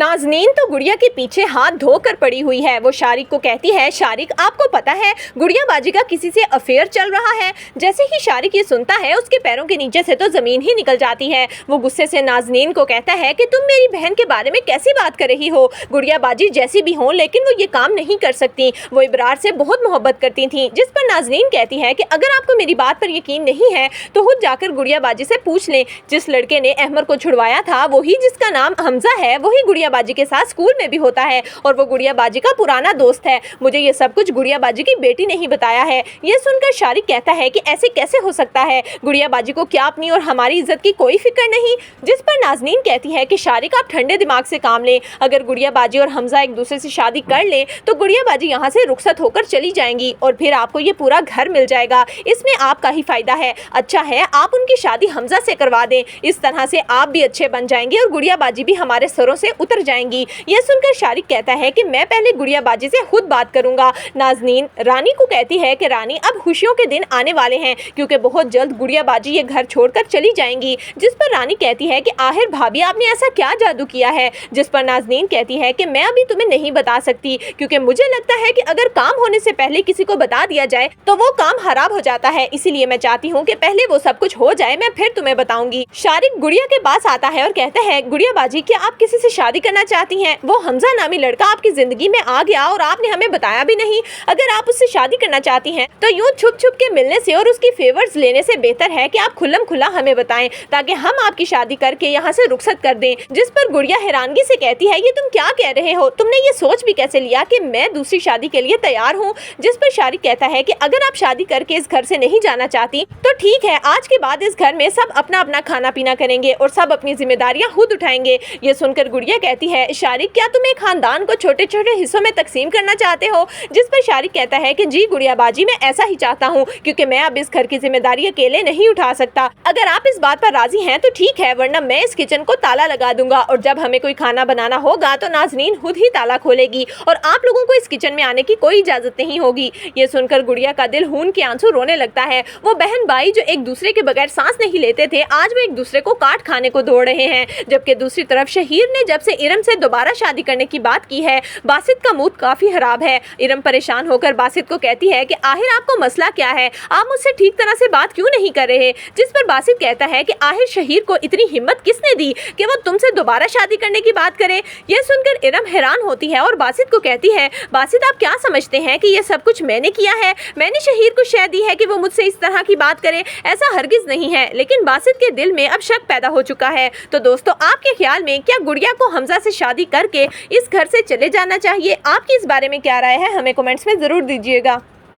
नाज़नीन तो गुड़िया के पीछे हाथ धोकर पड़ी हुई है। वो शारिक को कहती है, शारिक आपको पता है गुड़िया बाजी का किसी से अफेयर चल रहा है। जैसे ही शारिक ये सुनता है उसके पैरों के नीचे से तो जमीन ही निकल जाती है। वो गुस्से से नाज़नीन को कहता है कि तुम मेरी बहन के बारे में कैसी बात कर रही हो। गुड़िया बाजी जैसी भी हो लेकिन वो ये काम नहीं कर सकती। वो इब्रार से बहुत मोहब्बत करती थी। जिस पर नाज़नीन कहती है कि अगर आपको मेरी बात पर यकीन नहीं है तो खुद जाकर गुड़िया बाजी से पूछ लें। जिस लड़के ने अहमर को छुड़वाया था वही जिसका नाम हमजा है, वही गुड़िया बाजी के साथ स्कूल में भी होता है और वो गुड़िया बाजी का पुराना दोस्त है। मुझे ये सब कुछ गुड़िया बाजी की बेटी ने ही बताया है। ये सुनकर शारिक कहता है कि ऐसे कैसे हो सकता है, गुड़िया बाजी को क्या अपनी और हमारी इज्जत की कोई फिक्र नहीं। जिस पर नाज़नीन कहती है कि शारिक आप ठंडे दिमाग से काम लें। अगर गुड़िया बाजी और हमजा एक दूसरे से शादी कर लें तो गुड़िया बाजी यहाँ से रुखसत होकर चली जाएंगी और फिर आपको ये पूरा घर मिल जाएगा। इसमें आपका ही फायदा है। अच्छा है आप उनकी शादी हमजा से करवा दें। इस तरह से आप भी अच्छे बन जाएंगे और गुड़िया बाजी भी हमारे सरों से उतर जाएंगी। यह सुनकर शारिक कहता है कि मैं पहले गुड़िया बाजी से खुद बात करूंगा। नाज़नीन रानी को कहती है कि रानी अब खुशियों के दिन आने वाले हैं क्योंकि बहुत जल्द गुड़िया बाजी ये घर छोड़कर चली जाएंगी। जिस पर रानी कहती है कि आखिर भाभी आपने ऐसा क्या जादू किया है। जिस पर नाज़नीन कहती है कि मैं अभी तुम्हें नहीं बता सकती क्योंकि मुझे लगता है कि अगर काम होने से पहले किसी को बता दिया जाए तो वो काम खराब हो जाता है। इसीलिए मैं चाहती हूँ कि पहले वो सब कुछ हो जाए, मैं फिर तुम्हें बताऊंगी। शारिक गुड़िया के पास आता है और कहता है, गुड़िया बाजी क्या आप किसी से शादी करना चाहती हैं? वो हमजा नामी लड़का आपकी जिंदगी में आ गया और आपने हमें बताया भी नहीं। अगर आप उससे शादी करना चाहती हैं तो यूं छुप छुप के मिलने से और उसकी फेवर्स लेने से बेहतर है कि आप खुल्लम खुल्ला हमें बताएं ताकि हम आपकी शादी करके यहाँ से रुखसत कर दें। जिस पर गुड़िया हैरानगी से कहती है, ये तुम क्या कह रहे हो? तुमने ये सोच भी कैसे लिया कि मैं दूसरी शादी के लिए तैयार हूँ? जिस पर शारिक कहता है कि अगर आप शादी करके इस घर से नहीं जाना चाहती तो ठीक है, आज के बाद इस घर में सब अपना अपना खाना पीना करेंगे और सब अपनी जिम्मेदारियां खुद उठाएंगे। ये सुनकर गुड़िया कहती है, शारिक क्या तुम एक खानदान को छोटे छोटे हिस्सों में तकसीम करना चाहते हो? जिस पर शारिक कहता है कि जी गुड़िया बाजी मैं ऐसा ही चाहता हूँ क्योंकि मैं अब इस घर की जिम्मेदारी अकेले नहीं उठा सकता। अगर आप इस बात पर राजी हैं तो ठीक है, वरना मैं इस किचन को ताला लगा दूंगा और जब हमें कोई खाना बनाना होगा तो नाज़नीन खुद ही ताला खोलेगी और आप लोगों को इस किचन में आने की कोई इजाजत नहीं होगी। ये सुनकर गुड़िया का दिल खून के आंसू रोने लगता है। वो बहन भाई जो एक दूसरे के बगैर सांस नहीं लेते थे आज वो एक दूसरे को काट खाने को दौड़ रहे हैं। जबकि दूसरी तरफ शहीर ने जब से इरम से दोबारा शादी करने की बात की है बासित का मूड काफी खराब है। इरम परेशान होकर बासित को कहती है कि आखिर आपको मसला क्या है, आप मुझसे ठीक तरह से बात क्यों नहीं कर रहे? जिस पर बासित कहता है कि आखिर शहीर को इतनी हिम्मत किसने दी कि वो तुमसे दोबारा शादी करने की बात करे? यह सुनकर इरम हैरान होती है और बासित को कहती है, बासित आप क्या समझते हैं कि यह सब कुछ मैंने किया है? मैंने शहीर को शय दी है कि वो मुझसे इस तरह की बात करे? ऐसा हरगिज नहीं है। लेकिन बासित के दिल में अब शक पैदा हो चुका है। तो दोस्तों आपके ख्याल में क्या गुड़िया को हमजा से शादी करके इस घर से चले जाना चाहिए? आपकी इस बारे में क्या राय है हमें कमेंट्स में जरूर दीजिएगा।